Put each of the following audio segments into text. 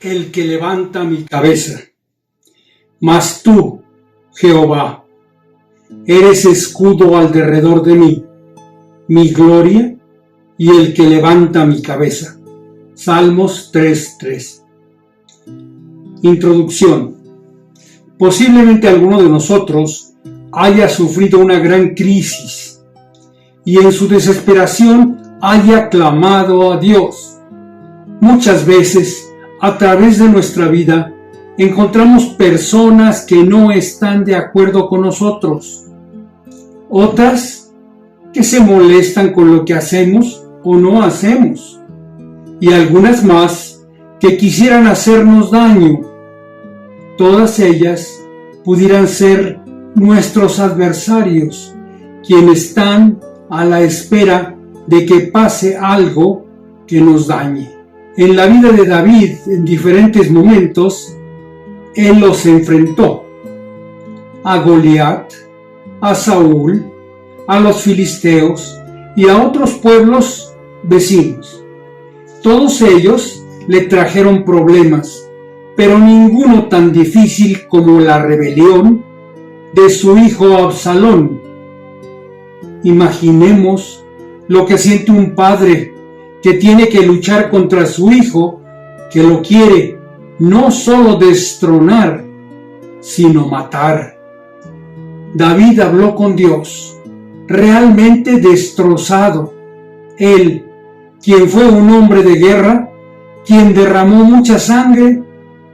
el que levanta mi cabeza. Mas tú, Jehová, eres escudo alrededor de mí, mi gloria y el que levanta mi cabeza. Salmos 3:3. Introducción. Posiblemente alguno de nosotros haya sufrido una gran crisis y en su desesperación haya clamado a Dios. Muchas veces, a través de nuestra vida, encontramos personas que no están de acuerdo con nosotros, otras que se molestan con lo que hacemos o no hacemos, y algunas más que quisieran hacernos daño. Todas ellas pudieran ser nuestros adversarios, quienes están a la espera de que pase algo que nos dañe. En la vida de David, en diferentes momentos, él los enfrentó: a Goliat, a Saúl, a los filisteos y a otros pueblos vecinos. Todos ellos le trajeron problemas, pero ninguno tan difícil como la rebelión de su hijo Absalón. Imaginemos lo que siente un padre que tiene que luchar contra su hijo, que lo quiere no solo destronar, sino matar. David habló con Dios, realmente destrozado. Él, quien fue un hombre de guerra, quien derramó mucha sangre,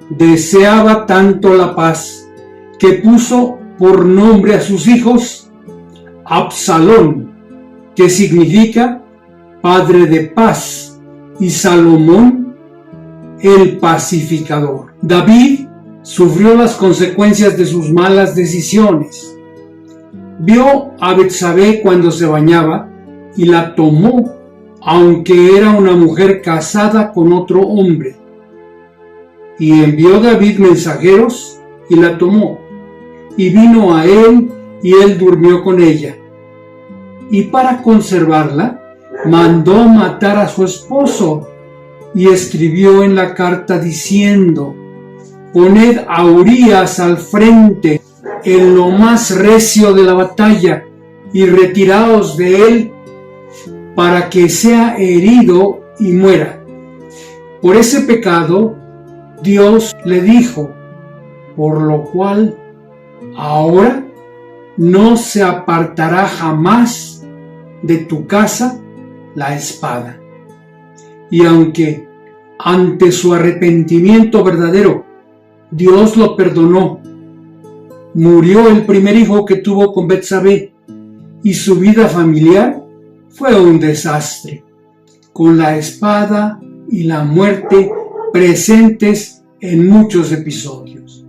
deseaba tanto la paz, que puso por nombre a sus hijos Absalón, que significa padre de paz, y Salomón, el pacificador. David sufrió las consecuencias de sus malas decisiones. Vio a Betsabé cuando se bañaba y la tomó, aunque era una mujer casada con otro hombre. Y envió David mensajeros y la tomó, y vino a él y él durmió con ella. Y para conservarla, mandó matar a su esposo y escribió en la carta diciendo: poned a Urías al frente en lo más recio de la batalla y retiraos de él para que sea herido y muera. Por ese pecado Dios le dijo: por lo cual ahora no se apartará jamás de tu casa la espada. Y aunque ante su arrepentimiento verdadero Dios lo perdonó, murió el primer hijo que tuvo con Betsabé y su vida familiar fue un desastre, con la espada y la muerte presentes en muchos episodios.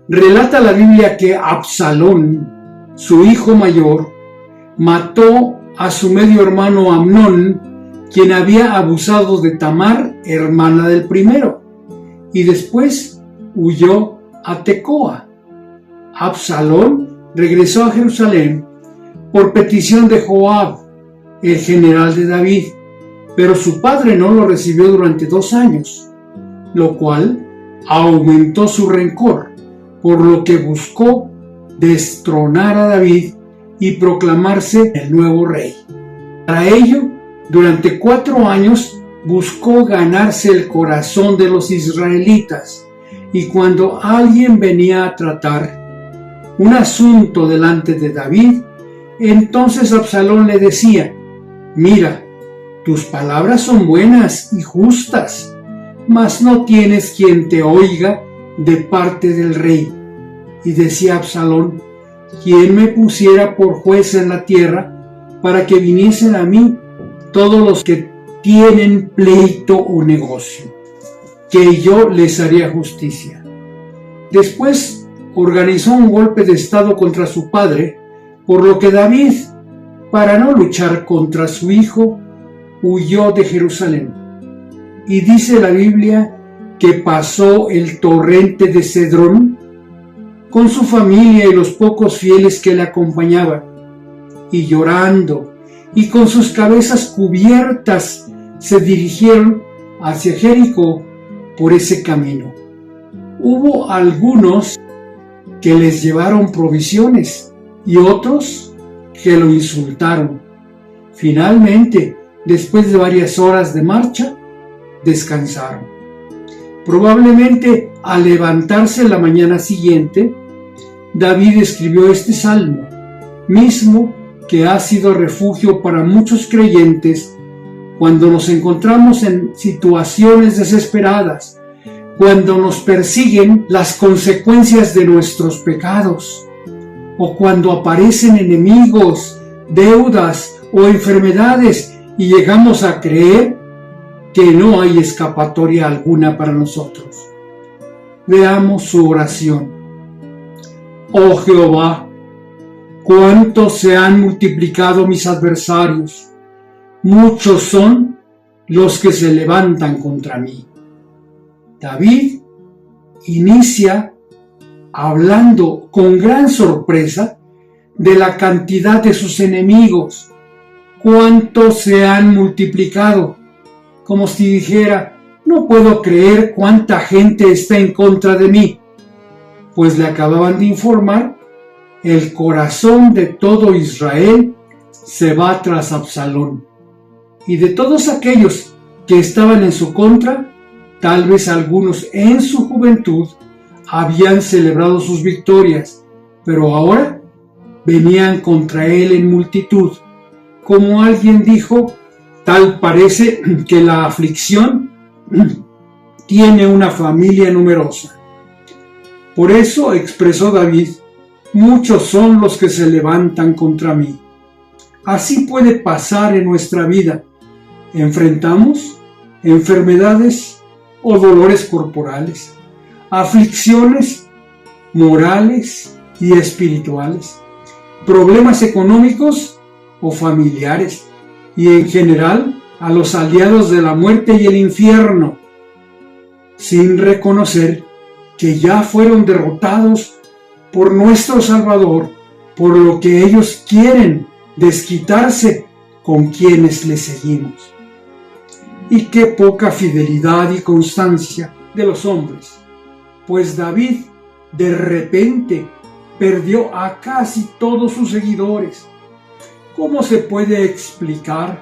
Relata la Biblia que Absalón, su hijo mayor, mató a su medio hermano Amnón, quien había abusado de Tamar, hermana del primero, y después huyó a Tecoa. Absalón regresó a Jerusalén por petición de Joab, el general de David, pero su padre no lo recibió durante 2 años, lo cual aumentó su rencor, por lo que buscó destronar a David y proclamarse el nuevo rey. Para ello, durante 4 años buscó ganarse el corazón de los israelitas, y cuando alguien venía a tratar un asunto delante de David, entonces Absalón le decía: mira, tus palabras son buenas y justas, mas no tienes quien te oiga de parte del rey. Y decía Absalón: ¿quién me pusiera por juez en la tierra para que viniesen a mí todos los que tienen pleito o negocio, que yo les haría justicia? Después organizó un golpe de estado contra su padre, por lo que David, para no luchar contra su hijo, huyó de Jerusalén. Y dice la Biblia que pasó el torrente de Cedrón con su familia y los pocos fieles que le acompañaban, y llorando y con sus cabezas cubiertas se dirigieron hacia Jericó por ese camino. Hubo algunos que les llevaron provisiones y otros que lo insultaron. Finalmente, después de varias horas de marcha, descansaron. Probablemente al levantarse la mañana siguiente, David escribió este salmo, mismo que ha sido refugio para muchos creyentes cuando nos encontramos en situaciones desesperadas, cuando nos persiguen las consecuencias de nuestros pecados, o cuando aparecen enemigos, deudas o enfermedades y llegamos a creer que no hay escapatoria alguna para nosotros. Veamos su oración. Oh Jehová, cuánto se han multiplicado mis adversarios, muchos son los que se levantan contra mí. David inicia hablando con gran sorpresa de la cantidad de sus enemigos. Cuánto se han multiplicado, como si dijera, no puedo creer cuánta gente está en contra de mí, pues le acababan de informar, el corazón de todo Israel se va tras Absalón. Y de todos aquellos que estaban en su contra, tal vez algunos en su juventud habían celebrado sus victorias, pero ahora venían contra él en multitud. Como alguien dijo, tal parece que la aflicción tiene una familia numerosa. Por eso expresó David, muchos son los que se levantan contra mí. Así puede pasar en nuestra vida. Enfrentamos enfermedades o dolores corporales, aflicciones morales y espirituales, problemas económicos o familiares, y en general a los aliados de la muerte y el infierno, sin reconocer que ya fueron derrotados por nuestro Salvador, por lo que ellos quieren desquitarse con quienes le seguimos. Y qué poca fidelidad y constancia de los hombres, pues David de repente perdió a casi todos sus seguidores. ¿Cómo se puede explicar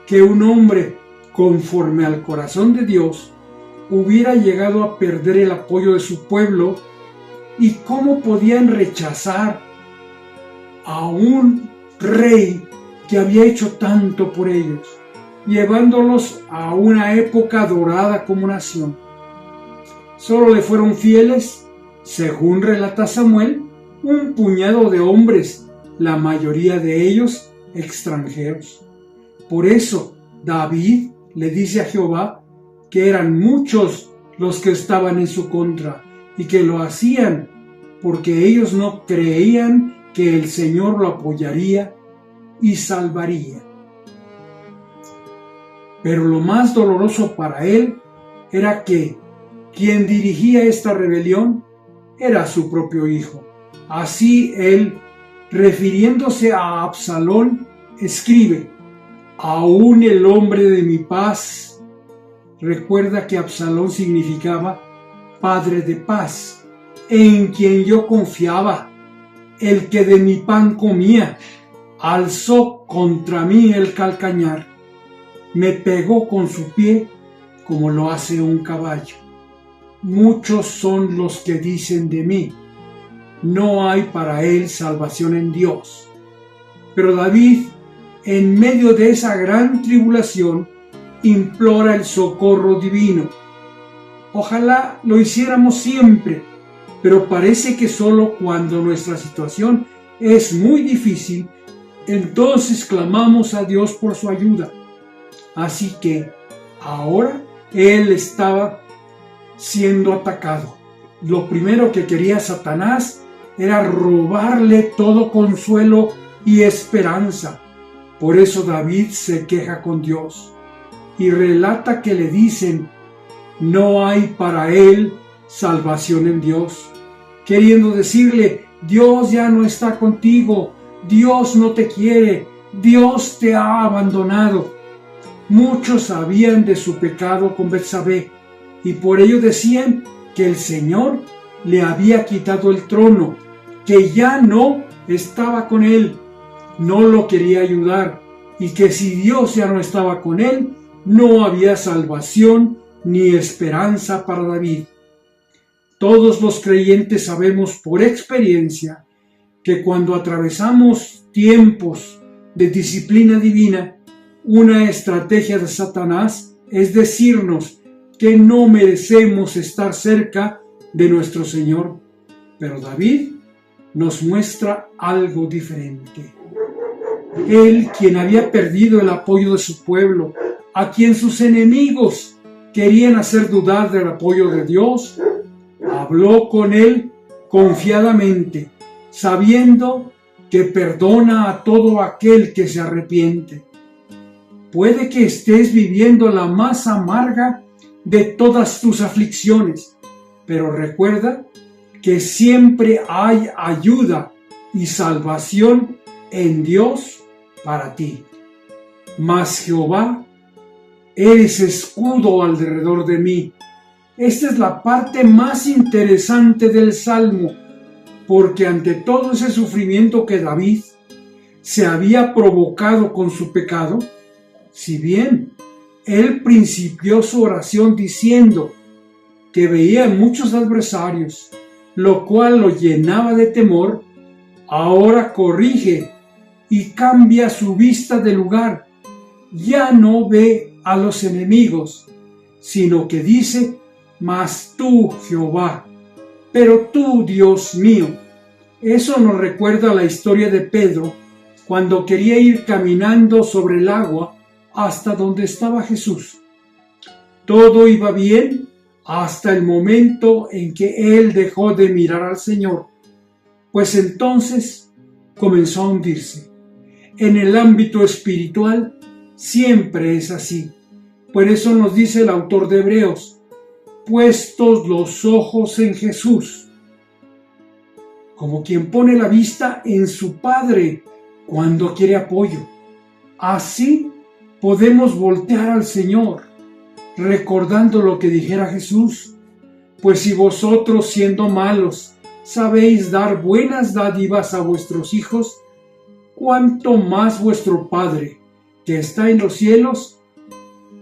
que un hombre conforme al corazón de Dios hubiera llegado a perder el apoyo de su pueblo? ¿Y cómo podían rechazar a un rey que había hecho tanto por ellos, llevándolos a una época dorada como nación? Solo le fueron fieles, según relata Samuel, un puñado de hombres, la mayoría de ellos extranjeros. Por eso David le dice a Jehová que eran muchos los que estaban en su contra y que lo hacían porque ellos no creían que el Señor lo apoyaría y salvaría. Pero lo más doloroso para él era que quien dirigía esta rebelión era su propio hijo. Así él, refiriéndose a Absalón, escribe, aún el hombre de mi paz. Recuerda que Absalón significaba padre de paz, en quien yo confiaba, el que de mi pan comía, alzó contra mí el calcañar, me pegó con su pie como lo hace un caballo. Muchos son los que dicen de mí, no hay para él salvación en Dios. Pero David, en medio de esa gran tribulación, implora el socorro divino. Ojalá lo hiciéramos siempre, pero parece que solo cuando nuestra situación es muy difícil, entonces clamamos a Dios por su ayuda. Así que ahora él estaba siendo atacado. Lo primero que quería Satanás era robarle todo consuelo y esperanza. Por eso David se queja con Dios y relata que le dicen, no hay para él salvación en Dios, queriendo decirle, Dios ya no está contigo, Dios no te quiere, Dios te ha abandonado. Muchos sabían de su pecado con Betsabé, y por ello decían que el Señor le había quitado el trono, que ya no estaba con él, no lo quería ayudar, y que si Dios ya no estaba con él, no había salvación ni esperanza para David. Todos los creyentes sabemos por experiencia que cuando atravesamos tiempos de disciplina divina, una estrategia de Satanás es decirnos que no merecemos estar cerca de nuestro Señor. Pero David nos muestra algo diferente. Él, quien había perdido el apoyo de su pueblo, a quien sus enemigos querían hacer dudar del apoyo de Dios, habló con él confiadamente, sabiendo que perdona a todo aquel que se arrepiente. Puede que estés viviendo la más amarga de todas tus aflicciones, pero recuerda que siempre hay ayuda y salvación en Dios para ti. Mas Jehová, eres escudo alrededor de mí. Esta es la parte más interesante del Salmo, porque ante todo ese sufrimiento que David se había provocado con su pecado, si bien él principió su oración diciendo que veía muchos adversarios, lo cual lo llenaba de temor, ahora corrige y cambia su vista de lugar. Ya no ve a los enemigos, sino que dice: mas tú, Jehová, pero tú, Dios mío. Eso nos recuerda la historia de Pedro, cuando quería ir caminando sobre el agua hasta donde estaba Jesús. Todo iba bien hasta el momento en que él dejó de mirar al Señor, pues entonces comenzó a hundirse. En el ámbito espiritual siempre es así. Por eso nos dice el autor de Hebreos: puestos los ojos en Jesús, como quien pone la vista en su Padre cuando quiere apoyo. Así podemos voltear al Señor, recordando lo que dijera Jesús: pues si vosotros, siendo malos, sabéis dar buenas dádivas a vuestros hijos, cuánto más vuestro Padre, que está en los cielos,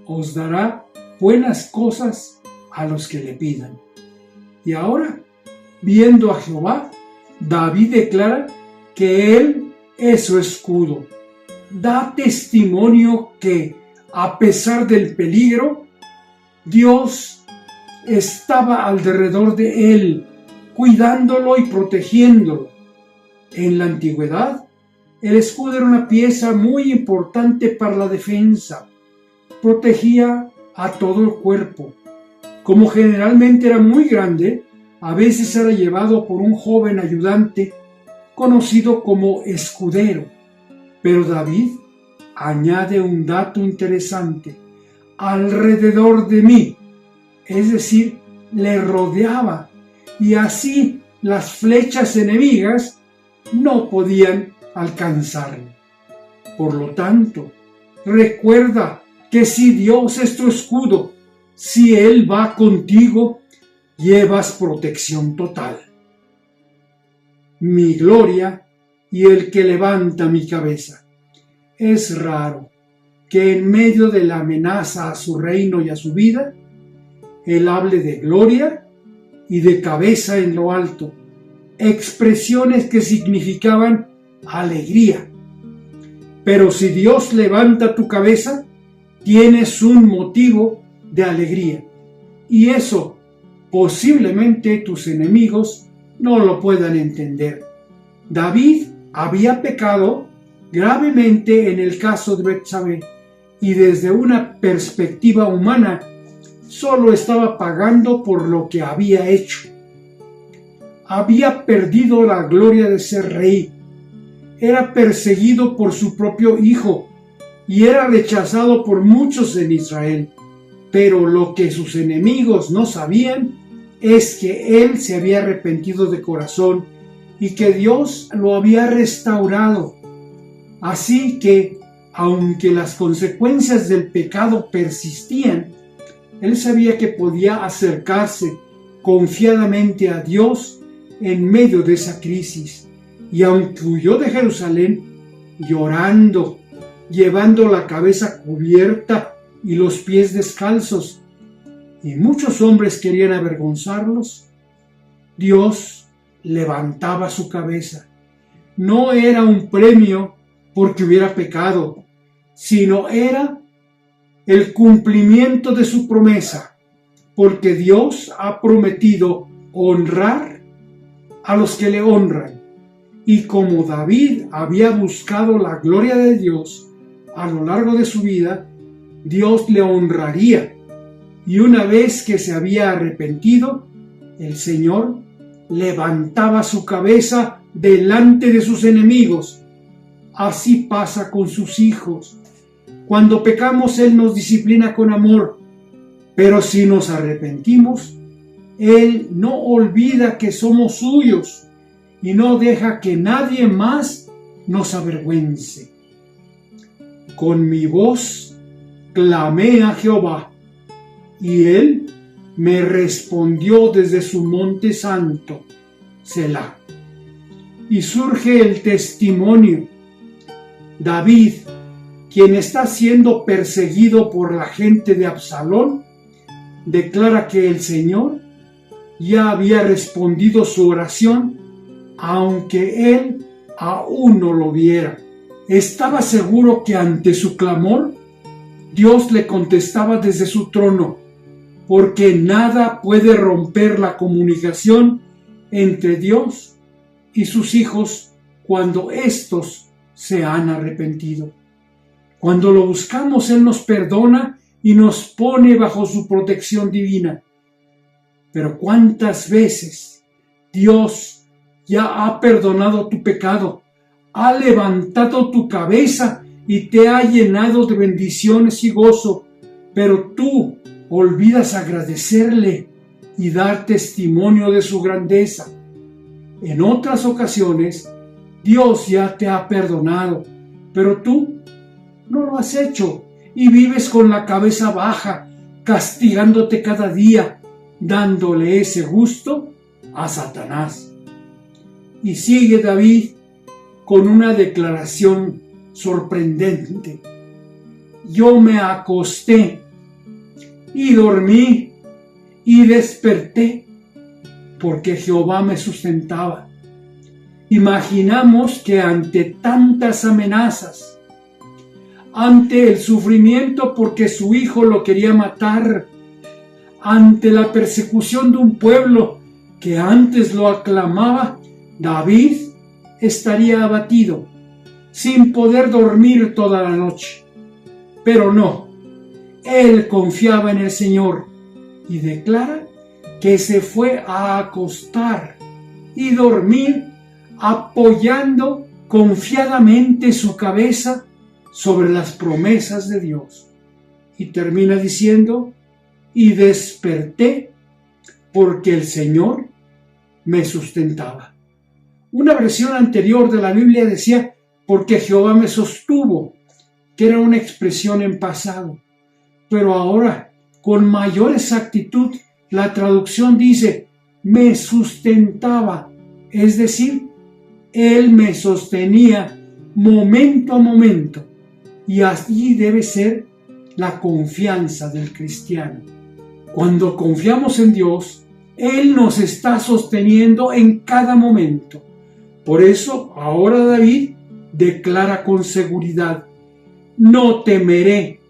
os dará buenas cosas a los que le pidan. Y ahora, viendo a Jehová, David declara que él es su escudo. Da testimonio que, a pesar del peligro, Dios estaba alrededor de él, cuidándolo y protegiéndolo. En la antigüedad, el escudo era una pieza muy importante para la defensa. Protegía a todo el cuerpo. Como generalmente era muy grande, a veces era llevado por un joven ayudante conocido como escudero. Pero David añade un dato interesante: alrededor de mí, es decir, le rodeaba, y así las flechas enemigas no podían alcanzarle. Por lo tanto, recuerda que si Dios es tu escudo, si Él va contigo, llevas protección total. Mi gloria y el que levanta mi cabeza. Es raro que en medio de la amenaza a su reino y a su vida, Él hable de gloria y de cabeza en lo alto, expresiones que significaban alegría. Pero si Dios levanta tu cabeza, tienes un motivo de alegría, y eso posiblemente tus enemigos no lo puedan entender. David había pecado gravemente en el caso de Betsabé, y desde una perspectiva humana solo estaba pagando por lo que había hecho. Había perdido la gloria de ser rey, era perseguido por su propio hijo y era rechazado por muchos en Israel. Pero lo que sus enemigos no sabían es que él se había arrepentido de corazón y que Dios lo había restaurado. Así que, aunque las consecuencias del pecado persistían, Él sabía que podía acercarse confiadamente a Dios en medio de esa crisis. Y aunque huyó de Jerusalén, llorando, llevando la cabeza cubierta y los pies descalzos, y muchos hombres querían avergonzarlos, Dios levantaba su cabeza. No era un premio porque hubiera pecado, sino era el cumplimiento de su promesa, porque Dios ha prometido honrar a los que le honran. Y como David había buscado la gloria de Dios a lo largo de su vida, Dios le honraría. Y una vez que se había arrepentido, el Señor levantaba su cabeza delante de sus enemigos. Así pasa con sus hijos. Cuando pecamos, Él nos disciplina con amor, pero si nos arrepentimos, Él no olvida que somos suyos y no deja que nadie más nos avergüence. Con mi voz clamé a Jehová, y Él me respondió desde su monte santo, Selah. Y surge el testimonio. David, quien está siendo perseguido por la gente de Absalón, declara que el Señor ya había respondido su oración, aunque él aún no lo viera. Estaba seguro que ante su clamor, Dios le contestaba desde su trono, porque nada puede romper la comunicación entre Dios y sus hijos cuando éstos se han arrepentido. Cuando lo buscamos, Él nos perdona y nos pone bajo su protección divina. Pero ¿cuántas veces Dios ya ha perdonado tu pecado, ha levantado tu cabeza y te ha llenado de bendiciones y gozo, pero tú olvidas agradecerle y dar testimonio de su grandeza? En otras ocasiones, Dios ya te ha perdonado, pero tú no lo has hecho y vives con la cabeza baja, castigándote cada día, dándole ese gusto a Satanás. Y sigue David con una declaración sorprendente. Yo me acosté y dormí y desperté porque Jehová me sustentaba. Imaginamos que ante tantas amenazas, ante el sufrimiento porque su hijo lo quería matar, ante la persecución de un pueblo que antes lo aclamaba, David estaría abatido, sin poder dormir toda la noche. Pero no, él confiaba en el Señor y declara que se fue a acostar y dormir apoyando confiadamente su cabeza sobre las promesas de Dios. Y termina diciendo, y desperté porque el Señor me sustentaba. Una versión anterior de la Biblia decía, porque Jehová me sostuvo, que era una expresión en pasado. Pero ahora, con mayor exactitud, la traducción dice, me sustentaba, es decir, Él me sostenía momento a momento. Y así debe ser la confianza del cristiano. Cuando confiamos en Dios, Él nos está sosteniendo en cada momento. Por eso, ahora David declara con seguridad, no temeré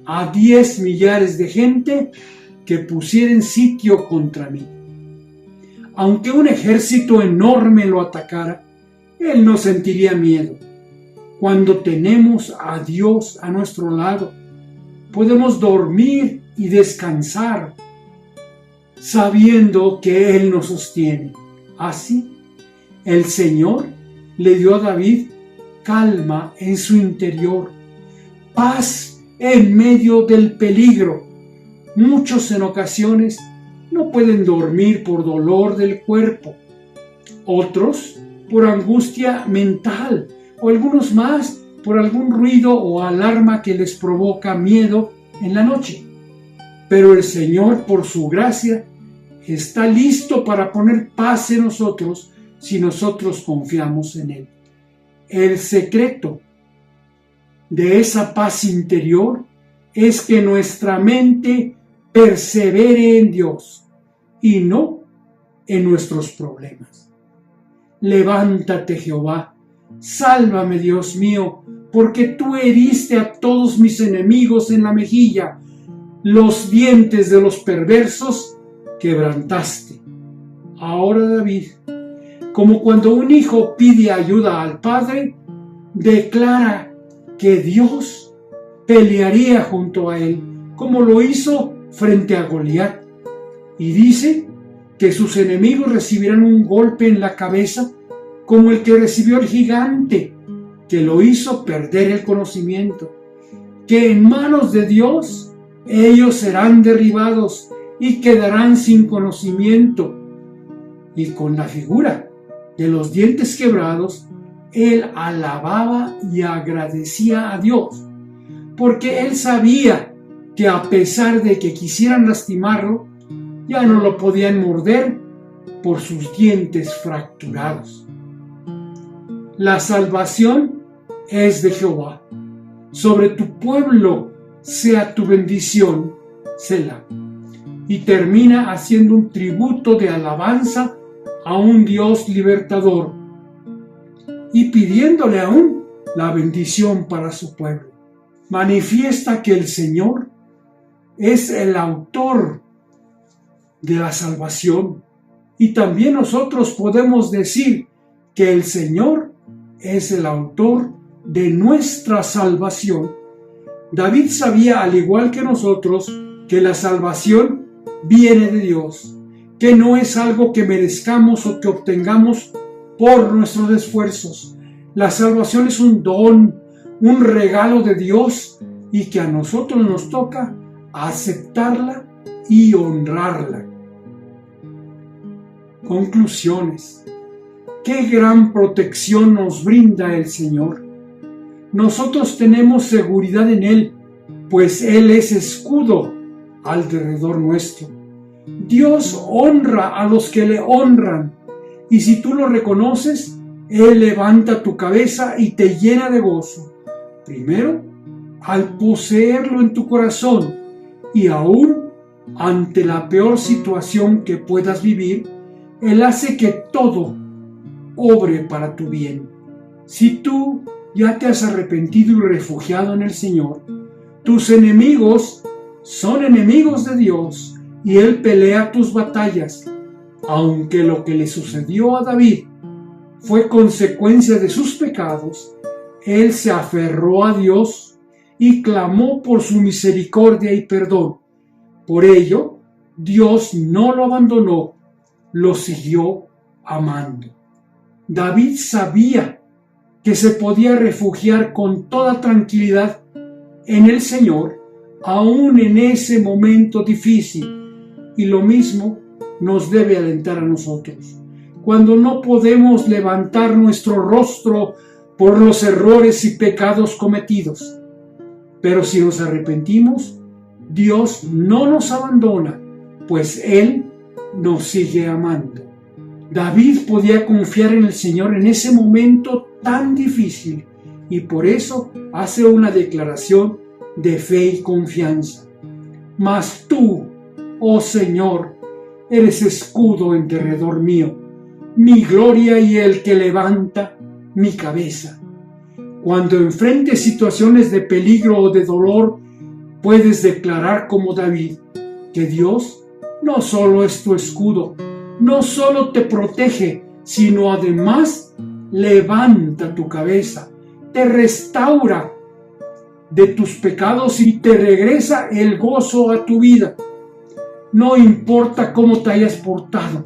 a 10 millares de gente que pusieren sitio contra mí. Aunque un ejército enorme lo atacara, él no sentiría miedo. Cuando tenemos a Dios a nuestro lado, podemos dormir y descansar, sabiendo que Él nos sostiene. Así, el Señor le dio a David calma en su interior, paz en medio del peligro. Muchos en ocasiones no pueden dormir por dolor del cuerpo, otros por angustia mental, o algunos más por algún ruido o alarma que les provoca miedo en la noche. pero el Señor, por su gracia, está listo para poner paz en nosotros si nosotros confiamos en Él. El secreto de esa paz interior es que nuestra mente persevere en Dios y no en nuestros problemas. Levántate, Jehová, sálvame, Dios mío, porque tú heriste a todos mis enemigos en la mejilla, los dientes de los perversos quebrantaste. Ahora David, como cuando un hijo pide ayuda al padre, declara que Dios pelearía junto a él, como lo hizo frente a Goliat, y dice que sus enemigos recibirán un golpe en la cabeza como el que recibió el gigante, que lo hizo perder el conocimiento, que en manos de Dios ellos serán derribados y quedarán sin conocimiento. Y con la figura de los dientes quebrados, él alababa y agradecía a Dios, porque él sabía que a pesar de que quisieran lastimarlo, ya no lo podían morder por sus dientes fracturados. La salvación es de Jehová. Sobre tu pueblo sea tu bendición, Selah. Y termina haciendo un tributo de alabanza a un Dios libertador y pidiéndole aún la bendición para su pueblo. Manifiesta que el Señor es el autor de la salvación, y también nosotros podemos decir que el Señor es el autor de nuestra salvación. David sabía, al igual que nosotros, que la salvación viene de Dios, que no es algo que merezcamos o que obtengamos por nuestros esfuerzos. La salvación es un don, un regalo de Dios, y que a nosotros nos toca aceptarla y honrarla. Conclusiones. Qué gran protección nos brinda el Señor. Nosotros tenemos seguridad en Él, pues Él es escudo alrededor nuestro. Dios honra a los que le honran, y si tú lo reconoces, Él levanta tu cabeza y te llena de gozo. Primero, al poseerlo en tu corazón, y aún ante la peor situación que puedas vivir, Él hace que todo obre para tu bien. Si tú ya te has arrepentido y refugiado en el Señor, tus enemigos son enemigos de Dios y Él pelea tus batallas. Aunque lo que le sucedió a David fue consecuencia de sus pecados, Él se aferró a Dios y clamó por su misericordia y perdón. Por ello, Dios no lo abandonó, lo siguió amando. David sabía que se podía refugiar con toda tranquilidad en el Señor, aún en ese momento difícil, y lo mismo nos debe alentar a nosotros. Cuando no podemos levantar nuestro rostro por los errores y pecados cometidos, pero si nos arrepentimos, Dios no nos abandona, pues Él nos sigue amando. David podía confiar en el Señor en ese momento tan difícil, y por eso hace una declaración de fe y confianza. Mas tú, oh Señor, eres escudo en derredor mío, mi gloria y el que levanta mi cabeza. Cuando enfrentes situaciones de peligro o de dolor, puedes declarar como David que Dios no solo es tu escudo, no solo te protege, sino además levanta tu cabeza, te restaura de tus pecados y te regresa el gozo a tu vida. No importa cómo te hayas portado,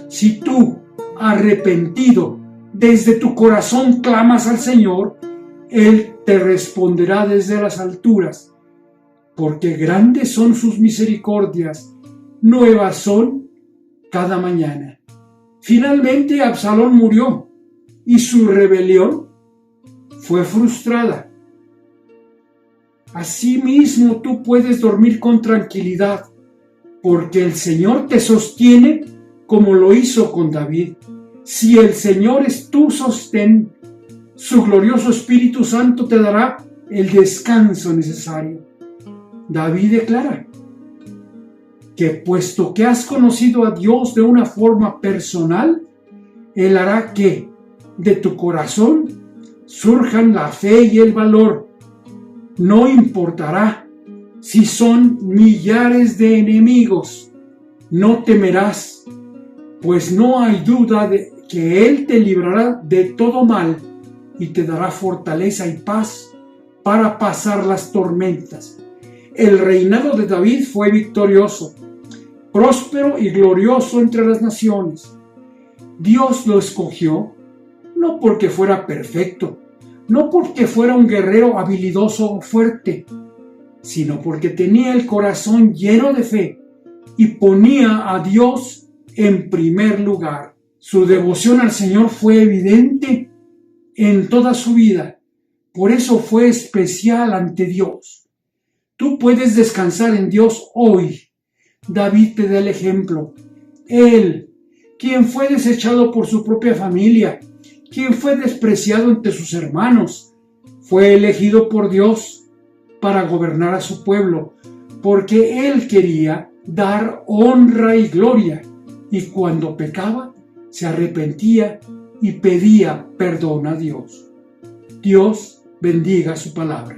si tú, arrepentido, desde tu corazón clamas al Señor, Él te responderá desde las alturas, porque grandes son sus misericordias, nuevas son cada mañana. Finalmente Absalón murió y su rebelión fue frustrada. Asimismo tú puedes dormir con tranquilidad, porque el Señor te sostiene como lo hizo con David. Si el Señor es tu sostén, su glorioso Espíritu Santo te dará el descanso necesario. David declara que puesto que has conocido a Dios de una forma personal, Él hará que de tu corazón surjan la fe y el valor. No importará si son millares de enemigos, no temerás, pues no hay duda de que Él te librará de todo mal y te dará fortaleza y paz para pasar las tormentas. El reinado de David fue victorioso, próspero y glorioso entre las naciones. Dios lo escogió no porque fuera perfecto, no porque fuera un guerrero habilidoso o fuerte, sino porque tenía el corazón lleno de fe y ponía a Dios en primer lugar. Su devoción al Señor fue evidente en toda su vida, por eso fue especial ante Dios. Tú puedes descansar en Dios hoy. David te da el ejemplo. Él, quien fue desechado por su propia familia, quien fue despreciado entre sus hermanos, fue elegido por Dios para gobernar a su pueblo, porque Él quería dar honra y gloria, y cuando pecaba, se arrepentía y pedía perdón a Dios. Dios bendiga su palabra.